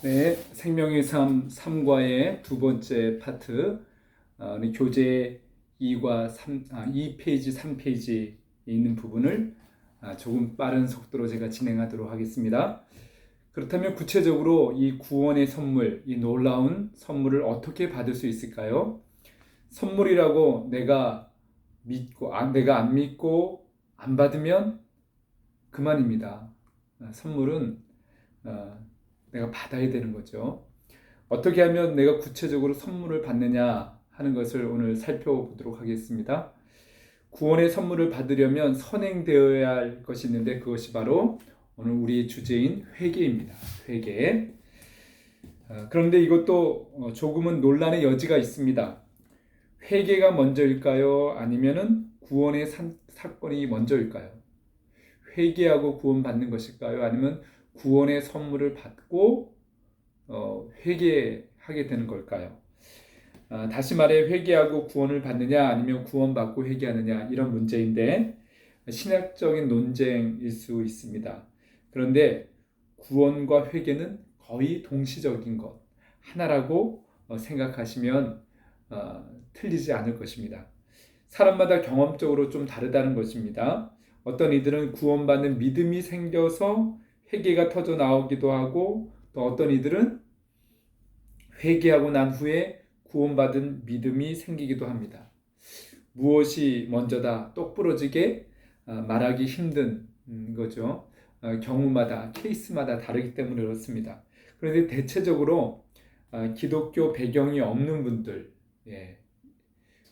네, 생명의 삶 3과의 두 번째 파트, 우리 교재 2과 3, 2페이지, 3페이지에 있는 부분을 조금 빠른 속도로 제가 진행하도록 하겠습니다. 그렇다면 구체적으로 이 구원의 선물, 이 놀라운 선물을 어떻게 받을 수 있을까요? 선물이라고 내가 안 믿고 안 받으면 그만입니다. 선물은 어, 내가 받아야 되는 거죠. 어떻게 하면 내가 구체적으로 선물을 받느냐 하는 것을 오늘 살펴보도록 하겠습니다. 구원의 선물을 받으려면 선행되어야 할 것이 있는데 그것이 바로 오늘 우리 주제인 회개입니다. 회개. 그런데 이것도 조금은 논란의 여지가 있습니다. 회개가 먼저일까요? 아니면은 구원의 사건이 먼저일까요? 회개하고 구원받는 것일까요? 아니면 구원의 선물을 받고 회개하게 되는 걸까요? 다시 말해 회개하고 구원을 받느냐 아니면 구원받고 회개하느냐 이런 문제인데 신학적인 논쟁일 수 있습니다. 그런데 구원과 회개는 거의 동시적인 것 하나라고 생각하시면 틀리지 않을 것입니다. 사람마다 경험적으로 좀 다르다는 것입니다. 어떤 이들은 구원받는 믿음이 생겨서 회개가 터져 나오기도 하고 또 어떤 이들은 회개하고 난 후에 구원받은 믿음이 생기기도 합니다. 무엇이 먼저다 똑부러지게 말하기 힘든 거죠. 경우마다 케이스마다 다르기 때문에 그렇습니다. 그런데 대체적으로 기독교 배경이 없는 분들,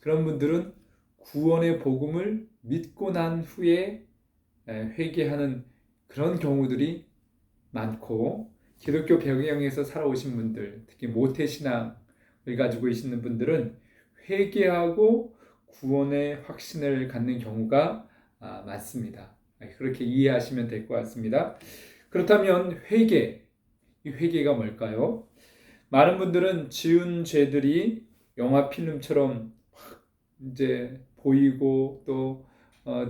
그런 분들은 구원의 복음을 믿고 난 후에 회개하는 그런 경우들이 많고, 기독교 배경에서 살아오신 분들, 특히 모태신앙을 가지고 계시는 분들은 회개하고 구원의 확신을 갖는 경우가 많습니다. 그렇게 이해하시면 될 것 같습니다. 그렇다면 이 회개가 뭘까요? 많은 분들은 지은 죄들이 영화 필름처럼 이제 보이고 또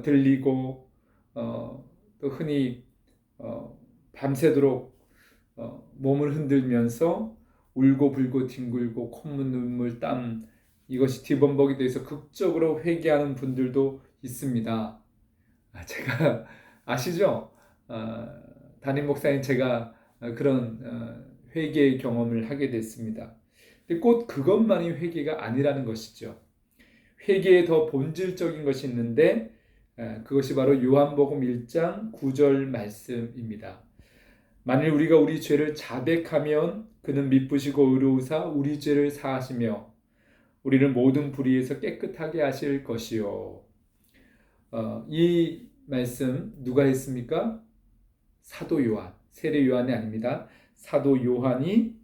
들리고 또 흔히 밤새도록 몸을 흔들면서 울고 불고 뒹굴고 콧물 눈물 땀 이것이 뒤범벅이 돼서 극적으로 회개하는 분들도 있습니다. 제가 아시죠? 담임 목사님 제가 그런 회개의 경험을 하게 됐습니다. 근데 꼭 그것만이 회개가 아니라는 것이죠. 회개에 더 본질적인 것이 있는데 그것이 바로 요한복음 1장 9절 말씀입니다. 만일 우리가 우리 죄를 자백하면 그는 미쁘시고 의로우사 우리 죄를 사하시며 우리를 모든 불의에서 깨끗하게 하실 것이요. 이 말씀 누가 했습니까? 사도 요한, 세례 요한이 아닙니다. 사도 요한이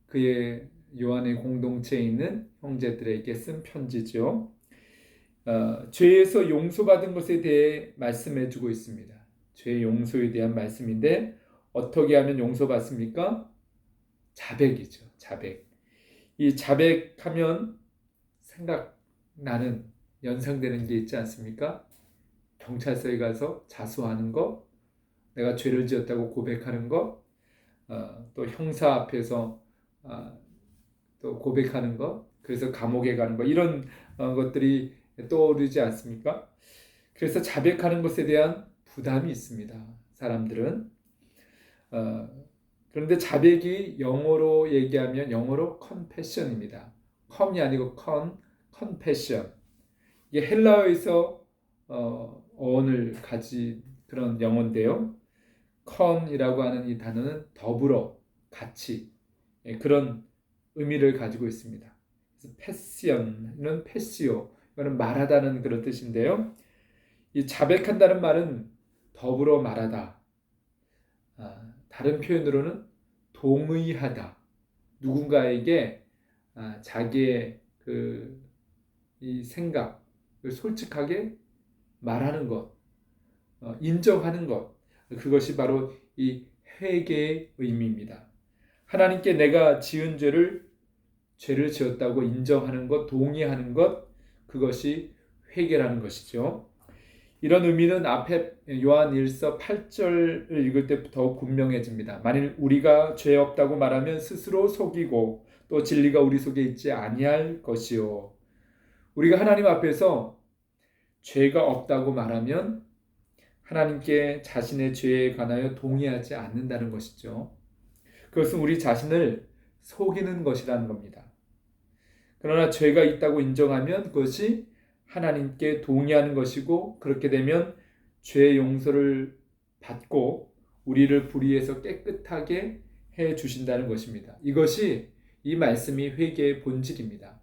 그의 요한의 공동체에 있는 형제들에게 쓴 편지죠. 죄에서 용서받은 것에 대해 말씀해 주고 있습니다. 죄 용서에 대한 말씀인데 어떻게 하면 용서받습니까? 자백이죠. 자백. 이 자백하면 생각나는 연상되는 게 있지 않습니까? 경찰서에 가서 자수하는 것, 내가 죄를 지었다고 고백하는 것, 또 형사 앞에서 또 고백하는 것, 그래서 감옥에 가는 것 이런 것들이 떠오르지 않습니까? 그래서 자백하는 것에 대한 부담이 있습니다. 사람들은 그런데 자백이 영어로 얘기하면 영어로 confession입니다. com이 아니고 confession. 이게 헬라어에서 어원을 가진 그런 영어인데요. con이라고 하는 이 단어는 더불어, 같이 그런 의미를 가지고 있습니다. 그래서 passion은 passio, 이거는 말하다는 그런 뜻인데요. 이 자백한다는 말은 더불어 말하다. 다른 표현으로는 동의하다. 누군가에게 자기의 이 생각을 솔직하게 말하는 것, 인정하는 것, 그것이 바로 이 회개의 의미입니다. 하나님께 내가 지은 죄를 지었다고 인정하는 것, 동의하는 것, 그것이 회개라는 것이죠. 이런 의미는 앞에 요한 1서 8절을 읽을 때 더욱 분명해집니다. 만일 우리가 죄 없다고 말하면 스스로 속이고 또 진리가 우리 속에 있지 아니할 것이요. 우리가 하나님 앞에서 죄가 없다고 말하면 하나님께 자신의 죄에 관하여 동의하지 않는다는 것이죠. 그것은 우리 자신을 속이는 것이라는 겁니다. 그러나 죄가 있다고 인정하면 그것이 하나님께 동의하는 것이고, 그렇게 되면 죄의 용서를 받고 우리를 불의에서 깨끗하게 해 주신다는 것입니다. 이것이 이 말씀이 회개의 본질입니다.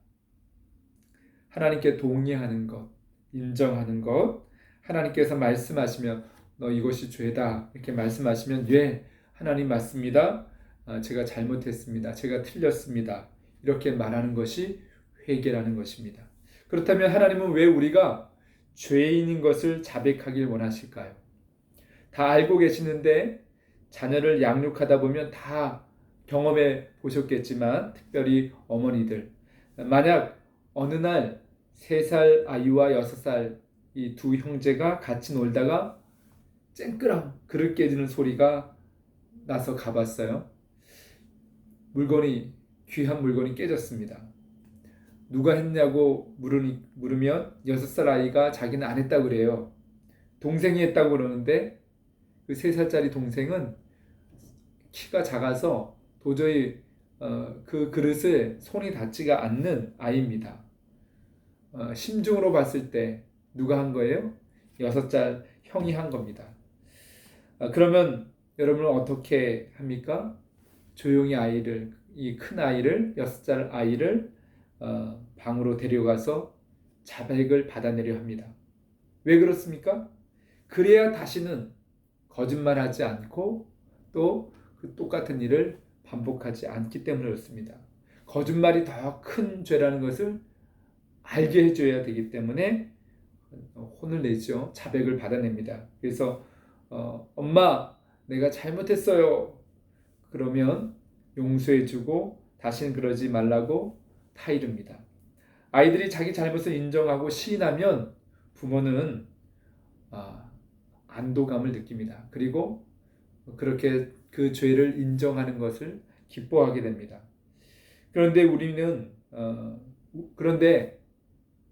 하나님께 동의하는 것, 인정하는 것, 하나님께서 말씀하시면 너 이것이 죄다 이렇게 말씀하시면 예, 하나님 맞습니다. 제가 잘못했습니다. 제가 틀렸습니다. 이렇게 말하는 것이 회개라는 것입니다. 그렇다면 하나님은 왜 우리가 죄인인 것을 자백하길 원하실까요? 다 알고 계시는데 자녀를 양육하다 보면 다 경험해 보셨겠지만, 특별히 어머니들, 만약 어느 날 3살 아이와 6살 이 두 형제가 같이 놀다가 쨍그랑 그릇 깨지는 소리가 나서 가봤어요. 귀한 물건이 깨졌습니다. 누가 했냐고 물으면 6살 아이가 자기는 안 했다고 그래요. 동생이 했다고 그러는데 그 3살짜리 동생은 키가 작아서 도저히 그 그릇에 손이 닿지가 않는 아이입니다. 심중으로 봤을 때 누가 한 거예요? 6살 형이 한 겁니다. 그러면 여러분은 어떻게 합니까? 조용히 이 큰 아이를, 6살 아이를 방으로 데려가서 자백을 받아내려 합니다. 왜 그렇습니까? 그래야 다시는 거짓말하지 않고 또 그 똑같은 일을 반복하지 않기 때문에 그렇습니다. 거짓말이 더 큰 죄라는 것을 알게 해줘야 되기 때문에 혼을 내죠. 자백을 받아냅니다. 그래서 엄마, 내가 잘못했어요. 그러면 용서해주고 다시는 그러지 말라고 타이릅니다. 아이들이 자기 잘못을 인정하고 시인하면 부모는 안도감을 느낍니다. 그리고 그렇게 그 죄를 인정하는 것을 기뻐하게 됩니다. 그런데 우리는 그런데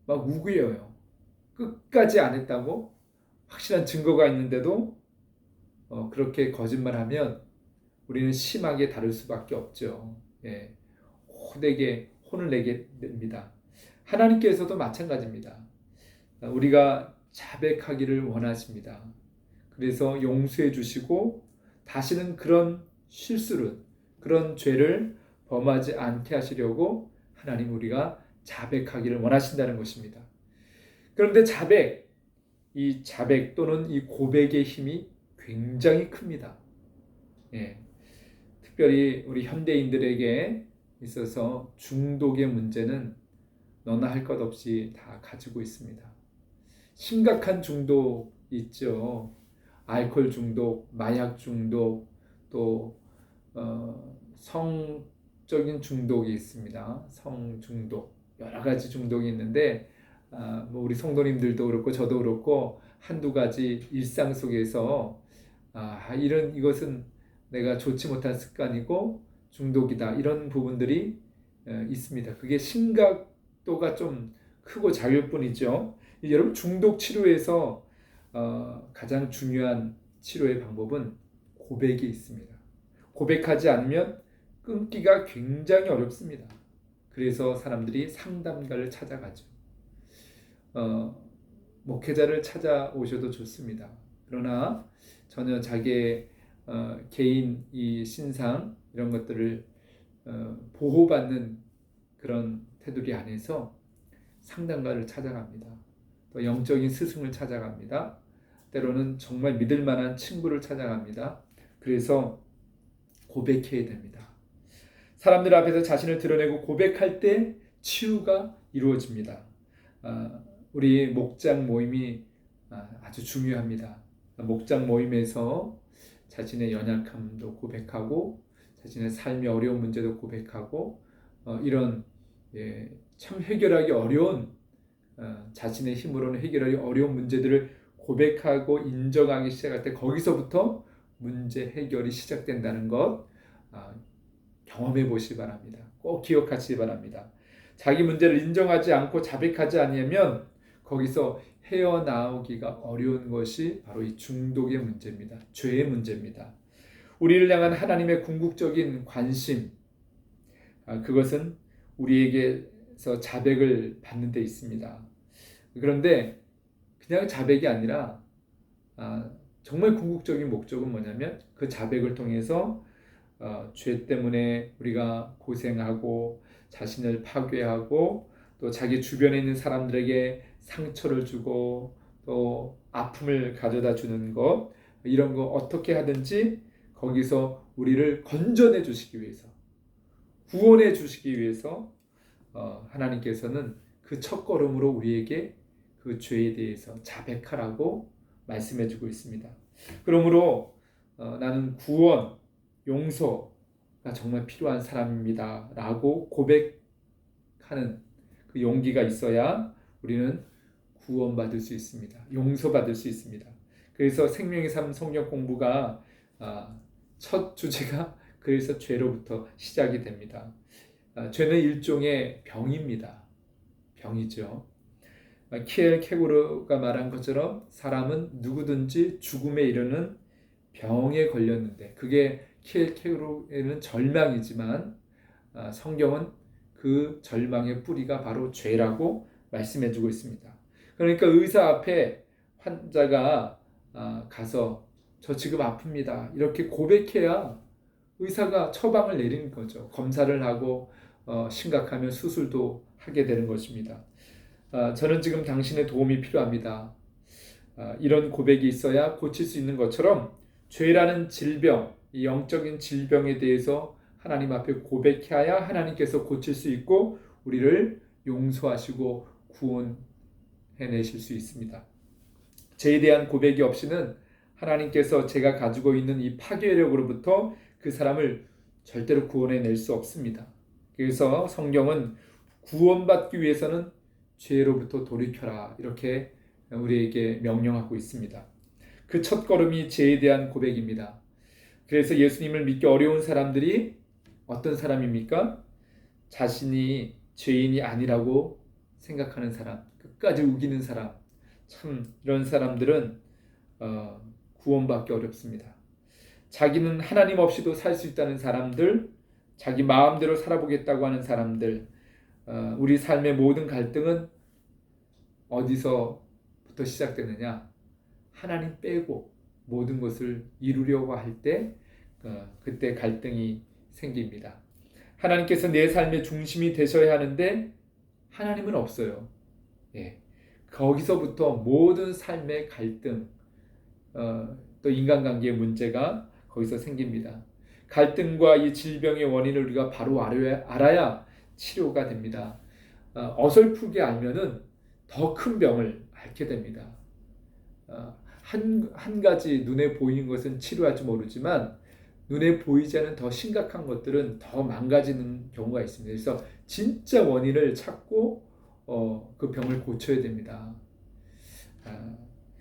막 우기어요. 끝까지 안 했다고 확실한 증거가 있는데도 그렇게 거짓말하면 우리는 심하게 다룰 수밖에 없죠. 예. 호되게 혼을 내게 됩니다. 하나님께서도 마찬가지입니다. 우리가 자백하기를 원하십니다. 그래서 용서해 주시고 다시는 그런 실수를, 그런 죄를 범하지 않게 하시려고 하나님 우리가 자백하기를 원하신다는 것입니다. 그런데 이 자백 또는 이 고백의 힘이 굉장히 큽니다. 예. 특별히 우리 현대인들에게 있어서 중독의 문제는 너나 할 것 없이 다 가지고 있습니다. 심각한 중독 있죠. 알코올 중독, 마약 중독, 또 성적인 중독이 있습니다. 성 중독, 여러 가지 중독이 있는데 뭐 우리 성도님들도 그렇고 저도 그렇고 한두 가지 일상 속에서 이것은 내가 좋지 못한 습관이고 중독이다, 이런 부분들이 있습니다. 그게 심각도가 좀 크고 작을 뿐이죠. 여러분, 중독 치료에서 가장 중요한 치료의 방법은 고백이 있습니다. 고백하지 않으면 끊기가 굉장히 어렵습니다. 그래서 사람들이 상담가를 찾아가죠. 목회자를 찾아오셔도 좋습니다. 그러나 전혀 자기의 개인 이 신상 이런 것들을 보호받는 그런 테두리 안에서 상담가를 찾아갑니다. 또 영적인 스승을 찾아갑니다. 때로는 정말 믿을 만한 친구를 찾아갑니다. 그래서 고백해야 됩니다. 사람들 앞에서 자신을 드러내고 고백할 때 치유가 이루어집니다. 우리 목장 모임이 아주 중요합니다. 목장 모임에서 자신의 연약함도 고백하고 자신의 삶의 어려운 문제도 고백하고 이런 참 해결하기 어려운 자신의 힘으로는 해결하기 어려운 문제들을 고백하고 인정하기 시작할 때 거기서부터 문제 해결이 시작된다는 것 경험해 보시기 바랍니다. 꼭 기억하시기 바랍니다. 자기 문제를 인정하지 않고 자백하지 않으면 거기서 헤어나오기가 어려운 것이 바로 이 중독의 문제입니다. 죄의 문제입니다. 우리를 향한 하나님의 궁극적인 관심, 그것은 우리에게서 자백을 받는 데 있습니다. 그런데 그냥 자백이 아니라 정말 궁극적인 목적은 뭐냐면 그 자백을 통해서 죄 때문에 우리가 고생하고 자신을 파괴하고 또 자기 주변에 있는 사람들에게 상처를 주고 또 아픔을 가져다 주는 것, 이런 거 어떻게 하든지 거기서 우리를 건져내 주시기 위해서, 구원해 주시기 위해서 하나님께서는 그 첫걸음으로 우리에게 그 죄에 대해서 자백하라고 말씀해 주고 있습니다. 그러므로 나는 구원, 용서가 정말 필요한 사람입니다 라고 고백하는 그 용기가 있어야 우리는 구원받을 수 있습니다. 용서받을 수 있습니다. 그래서 생명의 삶 성경 공부가 첫 주제가 그래서 죄로부터 시작이 됩니다. 죄는 일종의 병입니다. 병이죠. 키엘 케고르가 말한 것처럼 사람은 누구든지 죽음에 이르는 병에 걸렸는데, 그게 키엘 케고르에는 절망이지만 성경은 그 절망의 뿌리가 바로 죄라고 말씀해주고 있습니다. 그러니까 의사 앞에 환자가 가서 저 지금 아픕니다 이렇게 고백해야 의사가 처방을 내리는 거죠. 검사를 하고 심각하면 수술도 하게 되는 것입니다. 저는 지금 당신의 도움이 필요합니다. 이런 고백이 있어야 고칠 수 있는 것처럼 죄라는 질병, 이 영적인 질병에 대해서 하나님 앞에 고백해야 하나님께서 고칠 수 있고 우리를 용서하시고 구원해내실 수 있습니다. 죄에 대한 고백이 없이는 하나님께서 제가 가지고 있는 이 파괴력으로부터 그 사람을 절대로 구원해낼 수 없습니다. 그래서 성경은 구원받기 위해서는 죄로부터 돌이켜라 이렇게 우리에게 명령하고 있습니다. 그 첫걸음이 죄에 대한 고백입니다. 그래서 예수님을 믿기 어려운 사람들이 어떤 사람입니까? 자신이 죄인이 아니라고 생각하는 사람, 끝까지 우기는 사람, 참 이런 사람들은 구원받기 어렵습니다. 자기는 하나님 없이도 살 수 있다는 사람들, 자기 마음대로 살아보겠다고 하는 사람들, 우리 삶의 모든 갈등은 어디서부터 시작되느냐? 하나님 빼고 모든 것을 이루려고 할 때 그때 갈등이 생깁니다. 하나님께서 내 삶의 중심이 되셔야 하는데 하나님은 없어요. 거기서부터 모든 삶의 갈등, 또 인간관계의 문제가 거기서 생깁니다. 갈등과 이 질병의 원인을 우리가 바로 알아야 치료가 됩니다. 어설프게 알면은 더 큰 병을 앓게 됩니다. 한 가지 눈에 보이는 것은 치료할지 모르지만 눈에 보이지 않는 더 심각한 것들은 더 망가지는 경우가 있습니다. 그래서 진짜 원인을 찾고 그 병을 고쳐야 됩니다.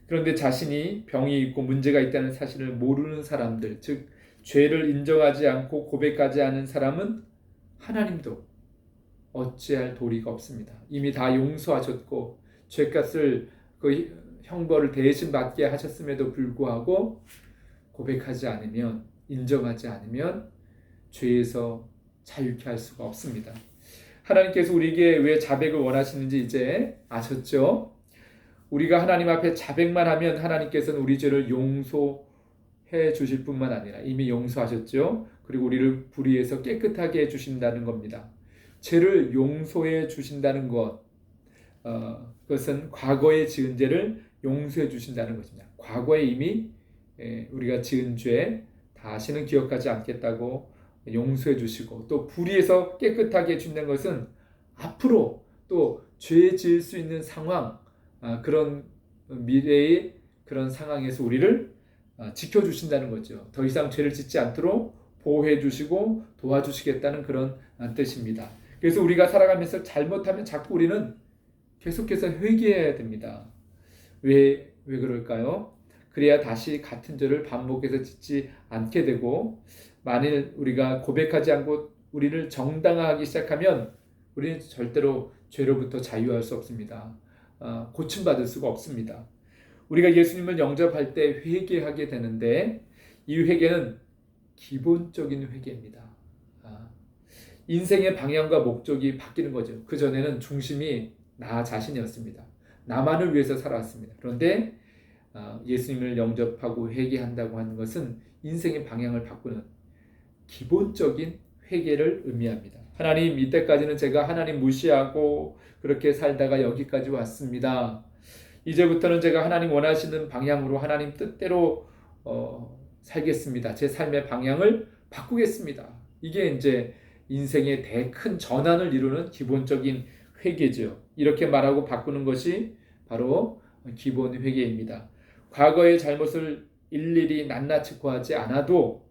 그런데 자신이 병이 있고 문제가 있다는 사실을 모르는 사람들, 즉 죄를 인정하지 않고 고백하지 않은 사람은 하나님도 어찌할 도리가 없습니다. 이미 다 용서하셨고 죄값을 그 형벌을 대신 받게 하셨음에도 불구하고 고백하지 않으면, 인정하지 않으면 죄에서 자유케 할 수가 없습니다. 하나님께서 우리에게 왜 자백을 원하시는지 이제 아셨죠? 우리가 하나님 앞에 자백만 하면 하나님께서는 우리 죄를 용서해 주실 뿐만 아니라 이미 용서하셨죠? 그리고 우리를 불의에서 깨끗하게 해주신다는 겁니다. 죄를 용서해 주신다는 것, 그것은 과거에 지은 죄를 용서해 주신다는 것입니다. 과거에 이미 우리가 지은 죄 다시는 기억하지 않겠다고 용서해 주시고, 또 불의에서 깨끗하게 해준다는 것은 앞으로 또 죄 지을 수 있는 상황, 그런 미래의 그런 상황에서 우리를 지켜주신다는 거죠. 더 이상 죄를 짓지 않도록 보호해 주시고 도와주시겠다는 그런 뜻입니다. 그래서 우리가 살아가면서 잘못하면 자꾸 우리는 계속해서 회개해야 됩니다. 왜 왜 그럴까요? 그래야 다시 같은 죄를 반복해서 짓지 않게 되고, 만일 우리가 고백하지 않고 우리를 정당화하기 시작하면 우리는 절대로 죄로부터 자유할 수 없습니다. 고침받을 수가 없습니다. 우리가 예수님을 영접할 때 회개하게 되는데, 이 회개는 기본적인 회개입니다. 인생의 방향과 목적이 바뀌는 거죠. 그전에는 중심이 나 자신이었습니다. 나만을 위해서 살아왔습니다. 그런데 예수님을 영접하고 회개한다고 하는 것은 인생의 방향을 바꾸는 기본적인 회개를 의미합니다. 하나님, 이때까지는 제가 하나님 무시하고 그렇게 살다가 여기까지 왔습니다. 이제부터는 제가 하나님 원하시는 방향으로, 하나님 뜻대로 살겠습니다. 제 삶의 방향을 바꾸겠습니다. 이게 이제 인생의 큰 전환을 이루는 기본적인 회개죠. 이렇게 말하고 바꾸는 것이 바로 기본 회개입니다. 과거의 잘못을 일일이 낱낱이 고하지 않아도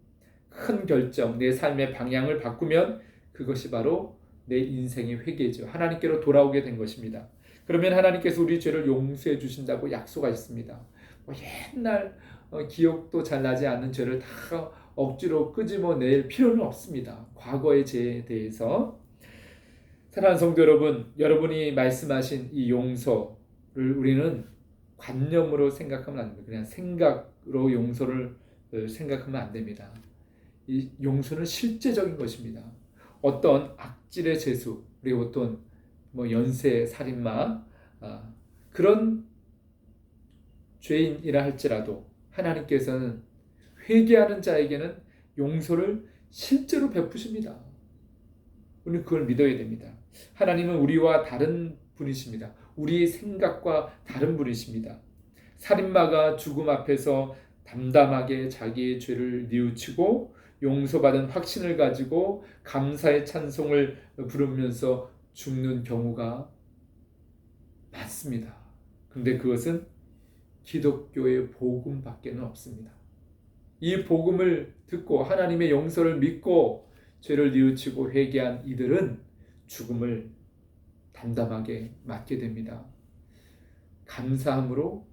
큰 결정, 내 삶의 방향을 바꾸면 그것이 바로 내 인생의 회개죠. 하나님께로 돌아오게 된 것입니다. 그러면 하나님께서 우리 죄를 용서해 주신다고 약속하셨습니다. 옛날 기억도 잘 나지 않는 죄를 다 억지로 끄집어낼 필요는 없습니다. 과거의 죄에 대해서. 사랑하는 성도 여러분, 여러분이 말씀하신 이 용서를 우리는 관념으로 생각하면 안 됩니다. 그냥 생각으로 용서를 생각하면 안 됩니다. 이 용서는 실제적인 것입니다. 어떤 악질의 죄수, 그리고 어떤 연쇄 살인마, 그런 죄인이라 할지라도 하나님께서는 회개하는 자에게는 용서를 실제로 베푸십니다. 우리는 그걸 믿어야 됩니다. 하나님은 우리와 다른 분이십니다. 우리의 생각과 다른 분이십니다. 살인마가 죽음 앞에서 담담하게 자기의 죄를 뉘우치고 용서받은 확신을 가지고 감사의 찬송을 부르면서 죽는 경우가 많습니다. 그런데 그것은 기독교의 복음밖에는 없습니다. 이 복음을 듣고 하나님의 용서를 믿고 죄를 뉘우치고 회개한 이들은 죽음을 담담하게 맞게 됩니다. 감사함으로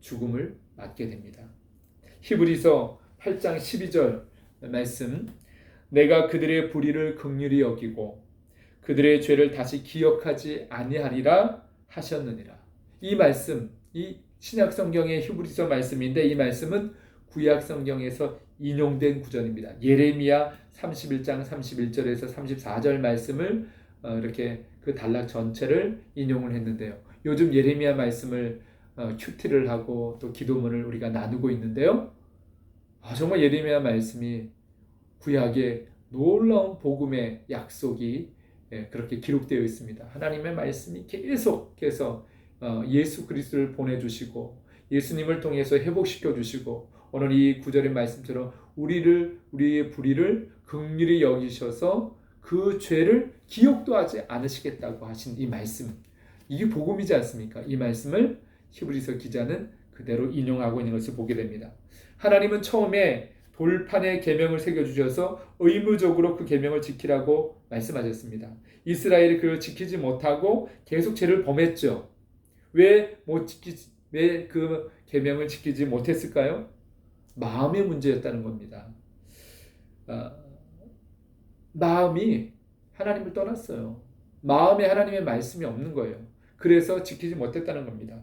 죽음을 맞게 됩니다. 히브리서 8장 12절 말씀, 내가 그들의 불의를 긍휼히 여기고 그들의 죄를 다시 기억하지 아니하리라 하셨느니라. 이 말씀, 이 신약 성경의 히브리서 말씀인데, 이 말씀은 구약 성경에서 인용된 구절입니다. 예레미야 31장 31절에서 34절 말씀을 이렇게 그 단락 전체를 인용을 했는데요. 요즘 예레미야 말씀을 큐티를 하고 또 기도문을 우리가 나누고 있는데요. 정말 예레미야 말씀이 구약의 놀라운 복음의 약속이 그렇게 기록되어 있습니다. 하나님의 말씀이 계속해서 예수 그리스도를 보내주시고 예수님을 통해서 회복시켜 주시고, 오늘 이 구절의 말씀처럼 우리의 불의를 긍휼히 여기셔서 그 죄를 기억도 하지 않으시겠다고 하신 이 말씀, 이게 복음이지 않습니까? 이 말씀을 히브리서 기자는 그대로 인용하고 있는 것을 보게 됩니다. 하나님은 처음에 돌판에 계명을 새겨주셔서 의무적으로 그 계명을 지키라고 말씀하셨습니다. 이스라엘이 그걸 지키지 못하고 계속 죄를 범했죠. 왜 그 계명을 지키지 못했을까요? 마음의 문제였다는 겁니다. 마음이 하나님을 떠났어요. 마음에 하나님의 말씀이 없는 거예요. 그래서 지키지 못했다는 겁니다.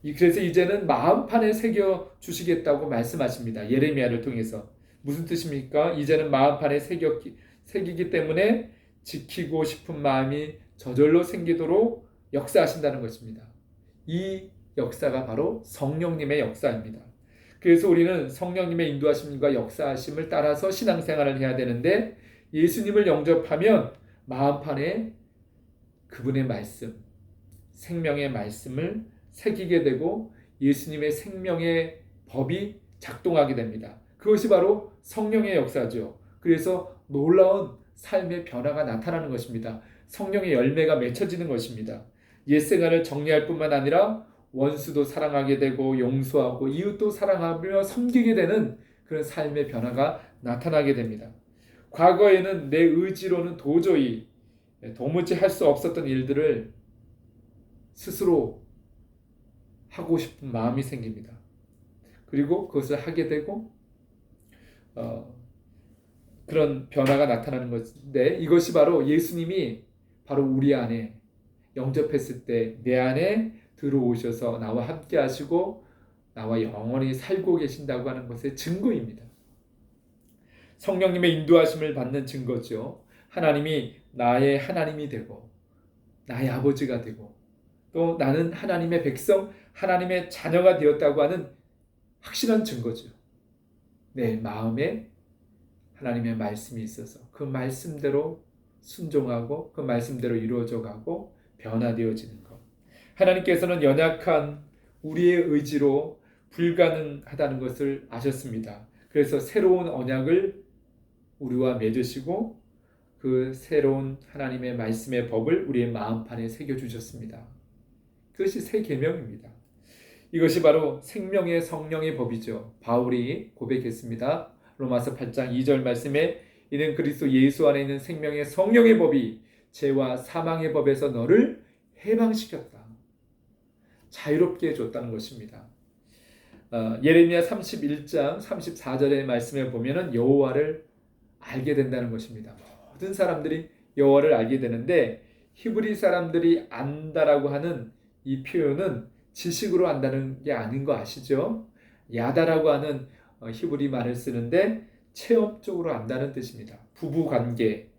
그래서 이제는 마음판에 새겨 주시겠다고 말씀하십니다. 예레미야를 통해서. 무슨 뜻입니까? 이제는 마음판에 새기기 때문에 지키고 싶은 마음이 저절로 생기도록 역사하신다는 것입니다. 이 역사가 바로 성령님의 역사입니다. 그래서 우리는 성령님의 인도하심과 역사하심을 따라서 신앙생활을 해야 되는데, 예수님을 영접하면 마음판에 그분의 말씀, 생명의 말씀을 새기게 되고 예수님의 생명의 법이 작동하게 됩니다. 그것이 바로 성령의 역사죠. 그래서 놀라운 삶의 변화가 나타나는 것입니다. 성령의 열매가 맺혀지는 것입니다. 옛생활을 정리할 뿐만 아니라 원수도 사랑하게 되고 용서하고 이웃도 사랑하며 섬기게 되는 그런 삶의 변화가 나타나게 됩니다. 과거에는 내 의지로는 도무지 할 수 없었던 일들을 스스로 하고 싶은 마음이 생깁니다. 그리고 그것을 하게 되고 그런 변화가 나타나는 것인데, 이것이 바로 예수님이 바로 우리 안에 영접했을 때 내 안에 들어오셔서 나와 함께 하시고 나와 영원히 살고 계신다고 하는 것의 증거입니다. 성령님의 인도하심을 받는 증거죠. 하나님이 나의 하나님이 되고 나의 아버지가 되고 또 나는 하나님의 백성, 하나님의 자녀가 되었다고 하는 확실한 증거죠. 내 마음에 하나님의 말씀이 있어서 그 말씀대로 순종하고 그 말씀대로 이루어져 가고 변화되어지는 것. 하나님께서는 연약한 우리의 의지로 불가능하다는 것을 아셨습니다. 그래서 새로운 언약을 우리와 맺으시고 그 새로운 하나님의 말씀의 법을 우리의 마음판에 새겨주셨습니다. 그것이 새 계명입니다. 이것이 바로 생명의 성령의 법이죠. 바울이 고백했습니다. 로마서 8장 2절 말씀에 이는 그리스도 예수 안에 있는 생명의 성령의 법이 죄와 사망의 법에서 너를 해방시켰다. 자유롭게 해줬다는 것입니다. 예레미야 31장 34절의 말씀에 보면은 여호와를 알게 된다는 것입니다. 모든 사람들이 여호와를 알게 되는데 히브리 사람들이 안다라고 하는 이 표현은 지식으로 안다는 게 아닌 거 아시죠? 야다라고 하는 히브리 말을 쓰는데 체험적으로 안다는 뜻입니다. 부부 관계를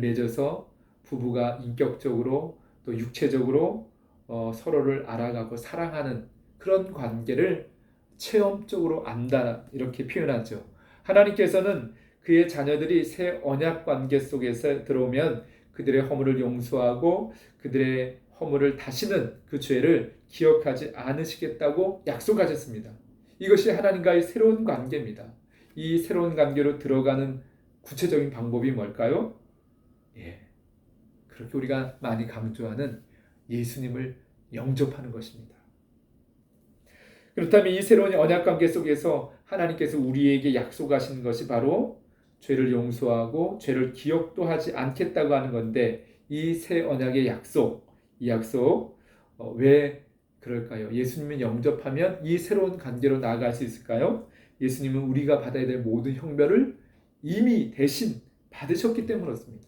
맺어서 부부가 인격적으로 또 육체적으로 서로를 알아가고 사랑하는 그런 관계를 체험적으로 안다, 이렇게 표현하죠. 하나님께서는 그의 자녀들이 새 언약 관계 속에서 들어오면 그들의 허물을 용서하고 그들의 허물을 다시는 그 죄를 기억하지 않으시겠다고 약속하셨습니다. 이것이 하나님과의 새로운 관계입니다. 이 새로운 관계로 들어가는 구체적인 방법이 뭘까요? 그렇게 우리가 많이 강조하는 예수님을 영접하는 것입니다. 그렇다면 이 새로운 언약 관계 속에서 하나님께서 우리에게 약속하신 것이 바로 죄를 용서하고 죄를 기억도 하지 않겠다고 하는 건데, 이 새 언약의 약속, 이 약속 왜 그럴까요? 예수님을 영접하면 이 새로운 관계로 나아갈 수 있을까요? 예수님은 우리가 받아야 될 모든 형벌을 이미 대신 받으셨기 때문에 그렇습니다.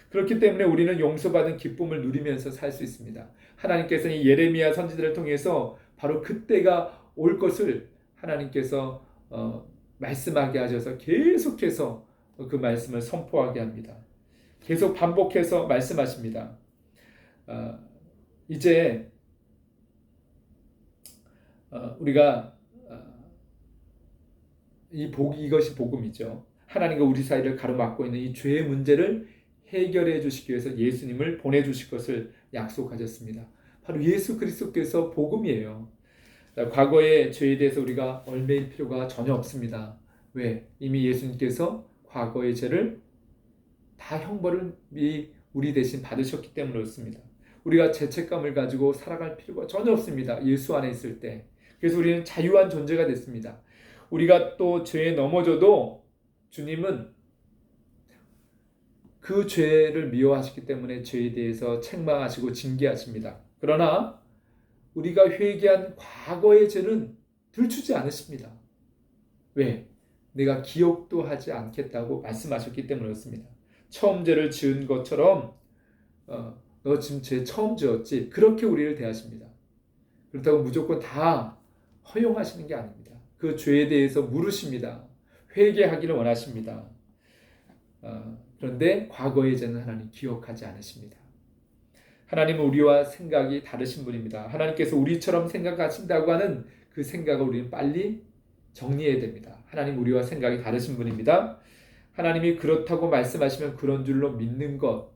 그렇기 때문에 우리는 용서받은 기쁨을 누리면서 살 수 있습니다. 하나님께서는 이 예레미야 선지자를 통해서 바로 그때가 올 것을 하나님께서 말씀하게 하셔서 계속해서 그 말씀을 선포하게 합니다. 계속 반복해서 말씀하십니다. 이제 우리가 이것이 복음이죠. 하나님과 우리 사이를 가로막고 있는 이 죄의 문제를 해결해 주시기 위해서 예수님을 보내주실 것을 약속하셨습니다. 바로 예수 그리스도께서 복음이에요. 과거의 죄에 대해서 우리가 얽매일 필요가 전혀 없습니다. 왜? 이미 예수님께서 과거의 죄를 다 형벌을 미리 우리 대신 받으셨기 때문에 그렇습니다. 우리가 죄책감을 가지고 살아갈 필요가 전혀 없습니다. 예수 안에 있을 때. 그래서 우리는 자유한 존재가 됐습니다. 우리가 또 죄에 넘어져도 주님은 그 죄를 미워하시기 때문에 죄에 대해서 책망하시고 징계하십니다. 그러나 우리가 회개한 과거의 죄는 들추지 않으십니다. 왜? 내가 기억도 하지 않겠다고 말씀하셨기 때문에 그렇습니다. 처음 죄를 지은 것처럼 너 지금 죄 처음 지었지? 그렇게 우리를 대하십니다. 그렇다고 무조건 다 허용하시는 게 아닙니다. 그 죄에 대해서 물으십니다. 회개하기를 원하십니다. 그런데 과거의 죄는 하나님 기억하지 않으십니다. 하나님은 우리와 생각이 다르신 분입니다. 하나님께서 우리처럼 생각하신다고 하는 그 생각을 우리는 빨리 정리해야 됩니다. 하나님 우리와 생각이 다르신 분입니다. 하나님이 그렇다고 말씀하시면 그런 줄로 믿는 것,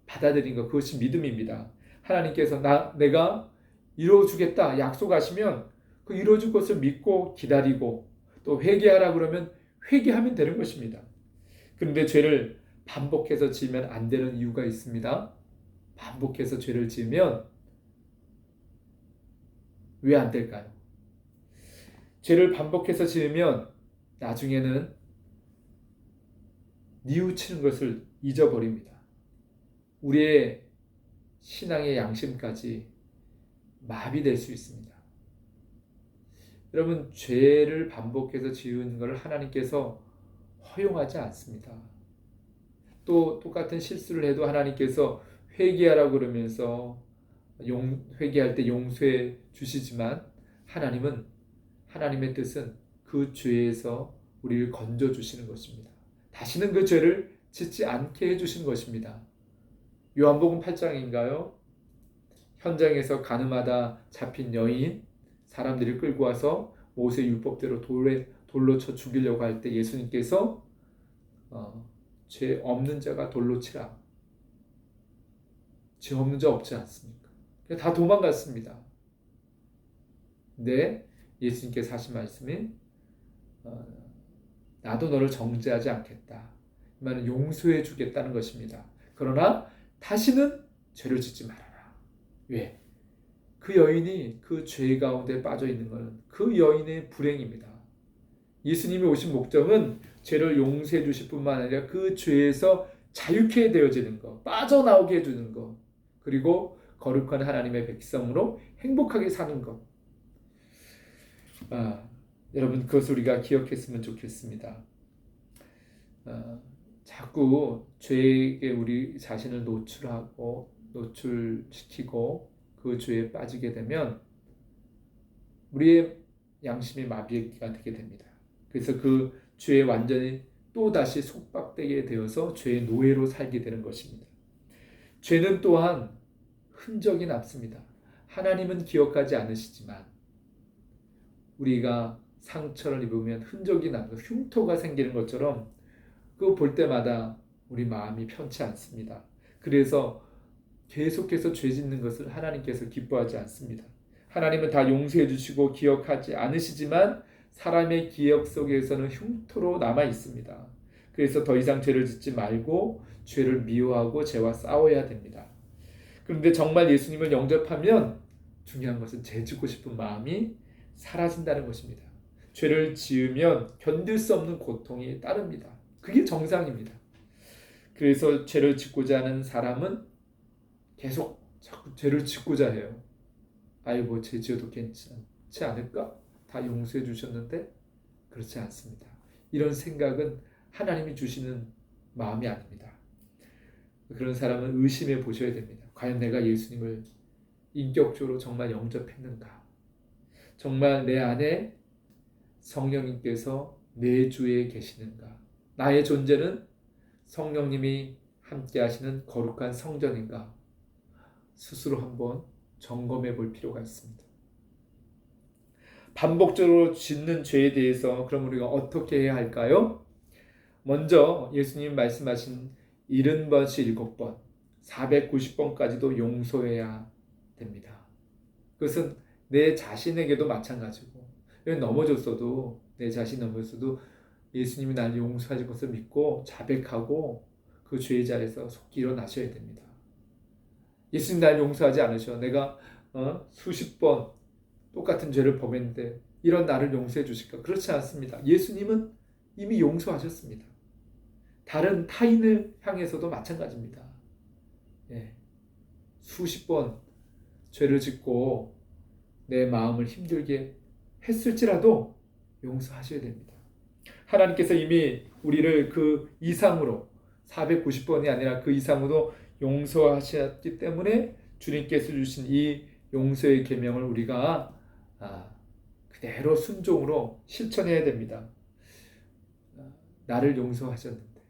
받아들이는 것, 그것이 믿음입니다. 하나님께서 내가 이루어주겠다 약속하시면 그 이루어줄 것을 믿고 기다리고 또 회개하라 그러면 회개하면 되는 것입니다. 그런데 죄를 반복해서 지으면 안 되는 이유가 있습니다. 반복해서 죄를 지으면 왜 안 될까요? 죄를 반복해서 지으면 나중에는 뉘우치는 것을 잊어버립니다. 우리의 신앙의 양심까지 마비될 수 있습니다. 여러분, 죄를 반복해서 지은 것을 하나님께서 허용하지 않습니다. 또 똑같은 실수를 해도 하나님께서 회개하라고 그러면서 회개할 때 용서해 주시지만 하나님의 뜻은 그 죄에서 우리를 건져 주시는 것입니다. 다시는 그 죄를 짓지 않게 해 주시는 것입니다. 요한복음 8장인가요? 현장에서 가늠하다 잡힌 여인, 사람들이 끌고 와서 모세 율법대로 돌로 쳐 죽이려고 할 때 예수님께서 죄 없는 자가 돌로 치라. 죄 없는 자 없지 않습니까? 다 도망갔습니다. 근데 예수님께서 하신 말씀이 나도 너를 정죄하지 않겠다. 이 말은 용서해 주겠다는 것입니다. 그러나 다시는 죄를 짓지 말아라. 왜? 그 여인이 그 죄 가운데 빠져 있는 것은 그 여인의 불행입니다. 예수님이 오신 목적은 죄를 용서해 주실 뿐만 아니라 그 죄에서 자유케 되어지는 것, 빠져나오게 해주는 것, 그리고 거룩한 하나님의 백성으로 행복하게 사는 것. 여러분, 그것을 우리가 기억했으면 좋겠습니다. 자꾸 죄에게 우리 자신을 노출시키고 그 죄에 빠지게 되면 우리의 양심이 마비가 되게 됩니다. 그래서 그 죄에 완전히 또다시 속박되게 되어서 죄의 노예로 살게 되는 것입니다. 죄는 또한 흔적이 남습니다. 하나님은 기억하지 않으시지만 우리가 상처를 입으면 흔적이 나고 흉터가 생기는 것처럼 그거 볼 때마다 우리 마음이 편치 않습니다. 그래서 계속해서 죄 짓는 것을 하나님께서 기뻐하지 않습니다. 하나님은 다 용서해 주시고 기억하지 않으시지만 사람의 기억 속에서는 흉터로 남아 있습니다. 그래서 더 이상 죄를 짓지 말고 죄를 미워하고 죄와 싸워야 됩니다. 그런데 정말 예수님을 영접하면 중요한 것은 죄 짓고 싶은 마음이 사라진다는 것입니다. 죄를 지으면 견딜 수 없는 고통이 따릅니다. 그게 정상입니다. 그래서 죄를 짓고자 하는 사람은 계속 자꾸 죄를 짓고자 해요. 아이고, 죄 지어도 괜찮지 않을까? 다 용서해 주셨는데? 그렇지 않습니다. 이런 생각은 하나님이 주시는 마음이 아닙니다. 그런 사람은 의심해 보셔야 됩니다. 과연 내가 예수님을 인격적으로 정말 영접했는가? 정말 내 안에 성령님께서 내 주에 계시는가? 나의 존재는 성령님이 함께 하시는 거룩한 성전인가? 스스로 한번 점검해 볼 필요가 있습니다. 반복적으로 짓는 죄에 대해서 그럼 우리가 어떻게 해야 할까요? 먼저 예수님 말씀하신 70번씩 7번, 490번까지도 용서해야 됩니다. 그것은 내 자신에게도 마찬가지고, 넘어졌어도 내 자신이 넘어졌어도 예수님이 나를 용서하실 것을 믿고 자백하고 그 죄의 자리에서 속히 일어나셔야 됩니다. 예수님 나를 용서하지 않으셔. 내가 수십 번 똑같은 죄를 범했는데 이런 나를 용서해 주실까? 그렇지 않습니다. 예수님은 이미 용서하셨습니다. 다른 타인을 향해서도 마찬가지입니다. 수십 번 죄를 짓고 내 마음을 힘들게 했을지라도 용서하셔야 됩니다. 하나님께서 이미 우리를 그 이상으로 490번이 아니라 그 이상으로 용서하셨기 때문에 주님께서 주신 이 용서의 계명을 우리가 그대로 순종으로 실천해야 됩니다. 나를 용서하셨는데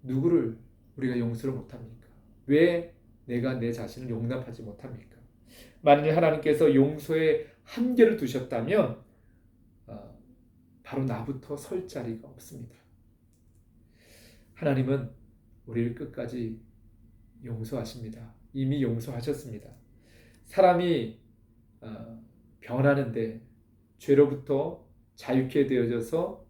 누구를 우리가 용서를 못합니까? 왜 내가 내 자신을 용납하지 못합니까? 만일 하나님께서 용서의 한계를 두셨다면 바로 나부터 설 자리가 없습니다. 하나님은 우리를 끝까지 용서하십니다. 이미 용서하셨습니다. 사람이 변하는데 죄로부터 자유케 되어져서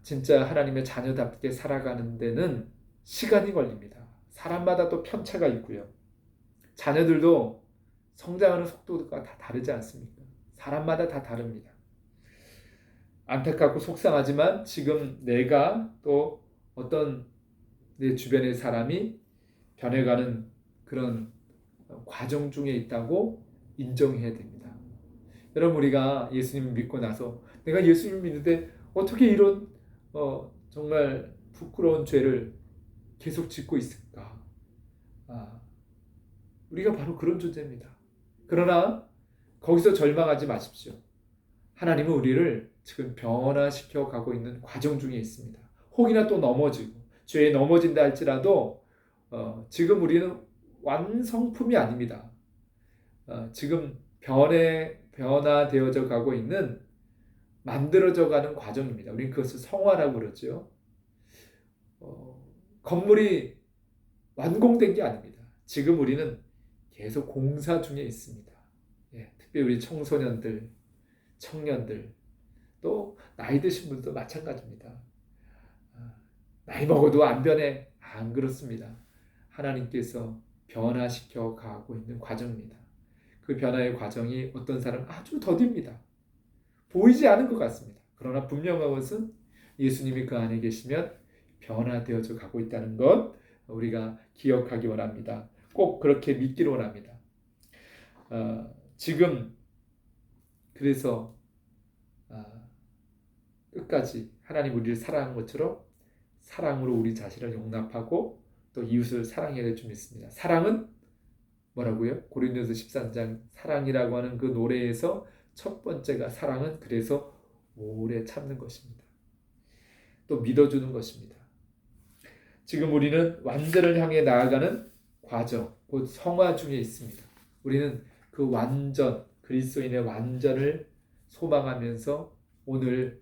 진짜 하나님의 자녀답게 살아가는 데는 시간이 걸립니다. 사람마다 또 편차가 있고요. 자녀들도 성장하는 속도가 다 다르지 않습니까? 사람마다 다 다릅니다. 안타깝고 속상하지만 지금 내가 또 어떤 내 주변의 사람이 변해가는 그런 과정 중에 있다고 인정해야 됩니다. 여러분, 우리가 예수님 믿고 나서 내가 예수님 믿는데 어떻게 이런 정말 부끄러운 죄를 계속 짓고 있을까? 아, 우리가 바로 그런 존재입니다. 그러나 거기서 절망하지 마십시오. 하나님은 우리를 지금 변화시켜 가고 있는 과정 중에 있습니다. 혹이나 또 넘어지고 죄에 넘어진다 할지라도 지금 우리는 완성품이 아닙니다. 지금 변화되어져 가고 있는 만들어져 가는 과정입니다. 우리는 그것을 성화라고 그러죠. 건물이 완공된 게 아닙니다. 지금 우리는 계속 공사 중에 있습니다. 예, 특별히 우리 청소년들, 청년들, 또 나이 드신 분도 마찬가지입니다. 나이 먹어도 안 변해. 안 그렇습니다. 하나님께서 변화시켜 가고 있는 과정입니다. 그 변화의 과정이 어떤 사람은 아주 더딥니다. 보이지 않은 것 같습니다. 그러나 분명한 것은 예수님이 그 안에 계시면 변화되어져 가고 있다는 것 우리가 기억하기 원합니다. 꼭 그렇게 믿기를 원합니다. 지금 그래서 끝까지 하나님 우리를 사랑한 것처럼 사랑으로 우리 자신을 용납하고 또 이웃을 사랑해야 될 줄 믿습니다. 사랑은 뭐라고요? 고린도서 13장 사랑이라고 하는 그 노래에서 첫 번째가 사랑은 그래서 오래 참는 것입니다. 또 믿어주는 것입니다. 지금 우리는 완전을 향해 나아가는 과정, 곧 성화 중에 있습니다. 우리는 그 완전, 그리스도인의 완전을 소망하면서 오늘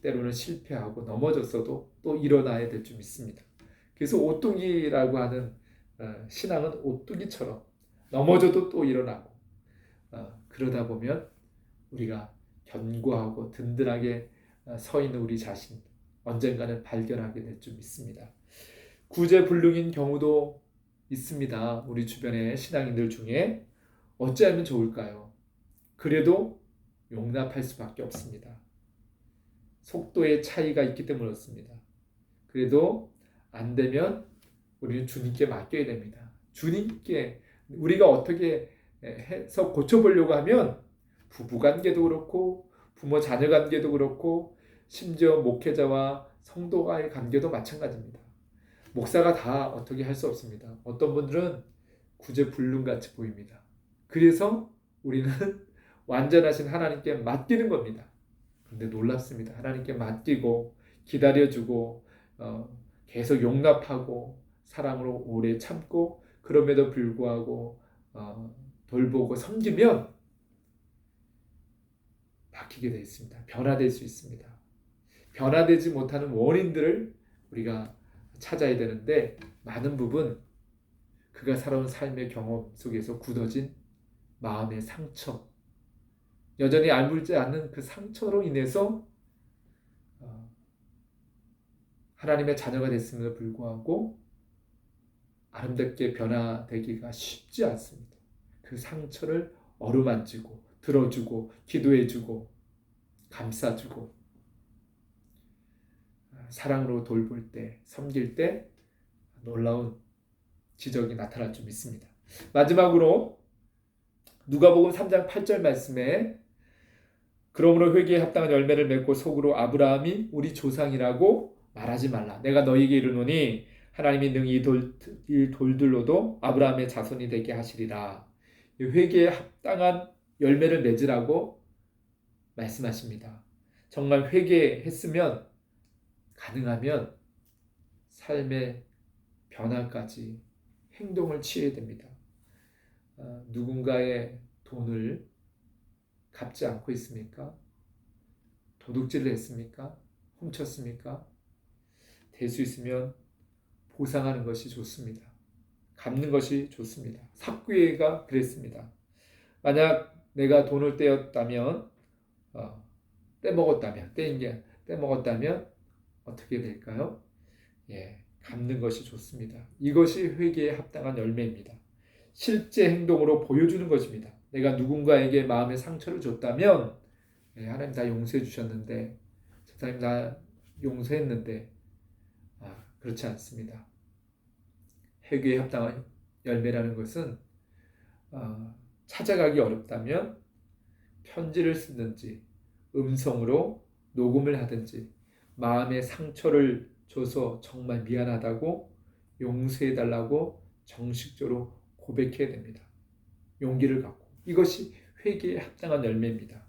때로는 실패하고 넘어졌어도 또 일어나야 될 줄 믿습니다. 그래서 오뚜기라고 하는 신앙은 오뚜기처럼 넘어져도 또 일어나고 그러다 보면 우리가 견고하고 든든하게 서 있는 우리 자신 언젠가는 발견하게 될 줄 믿습니다. 구제불능인 경우도 있습니다. 우리 주변의 신앙인들 중에 어찌하면 좋을까요? 그래도 용납할 수밖에 없습니다. 속도의 차이가 있기 때문에 그렇습니다. 그래도 안 되면 우리는 주님께 맡겨야 됩니다. 주님께 우리가 어떻게 해서 고쳐보려고 하면 부부관계도 그렇고 부모 자녀 관계도 그렇고 심지어 목회자와 성도와의 관계도 마찬가지입니다. 목사가 다 어떻게 할 수 없습니다. 어떤 분들은 구제불능같이 보입니다. 그래서 우리는 완전하신 하나님께 맡기는 겁니다. 그런데 놀랍습니다. 하나님께 맡기고 기다려주고 계속 용납하고 사랑으로 오래 참고 그럼에도 불구하고 돌보고 섬기면 바뀌게 되어 있습니다. 변화될 수 있습니다. 변화되지 못하는 원인들을 우리가 찾아야 되는데 많은 부분 그가 살아온 삶의 경험 속에서 굳어진 마음의 상처, 여전히 알물지 않는 그 상처로 인해서 하나님의 자녀가 됐음에도 불구하고 아름답게 변화되기가 쉽지 않습니다. 그 상처를 어루만지고 들어주고 기도해주고 감싸주고 사랑으로 돌볼 때 섬길 때 놀라운 기적이 나타날 줄 믿습니다. 마지막으로 누가복음 3장 8절 말씀에 그러므로 회개에 합당한 열매를 맺고 속으로 아브라함이 우리 조상이라고 말하지 말라. 내가 너희에게 이르노니 하나님이 능히 이 돌들로도 아브라함의 자손이 되게 하시리라. 회개에 합당한 열매를 맺으라고 말씀하십니다. 정말 회개했으면 가능하면 삶의 변화까지 행동을 취해야 됩니다. 누군가의 돈을 갚지 않고 있습니까? 도둑질을 했습니까? 훔쳤습니까? 될 수 있으면 보상하는 것이 좋습니다. 갚는 것이 좋습니다. 삭귀가 그랬습니다. 만약 내가 돈을 떼었다면, 떼먹었다면 어떻게 될까요? 갚는 것이 좋습니다. 이것이 회개에 합당한 열매입니다. 실제 행동으로 보여주는 것입니다. 내가 누군가에게 마음의 상처를 줬다면 하나님 나 용서해 주셨는데 저 사람 나 용서했는데 그렇지 않습니다. 회개에 합당한 열매라는 것은 찾아가기 어렵다면 편지를 쓰든지 음성으로 녹음을 하든지 마음의 상처를 줘서 정말 미안하다고 용서해달라고 정식적으로 고백해야 됩니다. 용기를 갖고. 이것이 회개에 합당한 열매입니다.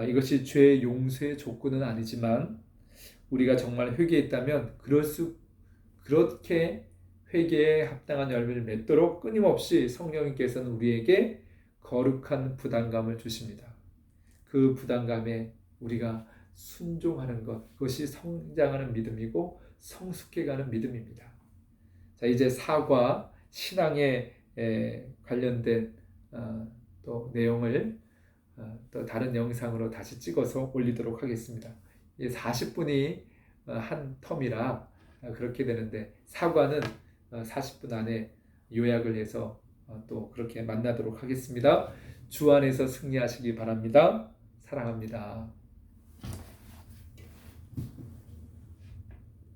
이것이 죄의 용서의 조건은 아니지만 우리가 정말 회개했다면 그렇게 회개에 합당한 열매를 맺도록 끊임없이 성령님께서는 우리에게 거룩한 부담감을 주십니다. 그 부담감에 우리가 순종하는 것, 그것이 성장하는 믿음이고 성숙해가는 믿음입니다. 자, 이제 사과, 신앙에 관련된 또 내용을 또 다른 영상으로 다시 찍어서 올리도록 하겠습니다. 40분이 한 텀이라 그렇게 되는데 사과는 40분 안에 요약을 해서 또 그렇게 만나도록 하겠습니다. 주 안에서 승리하시기 바랍니다. 사랑합니다.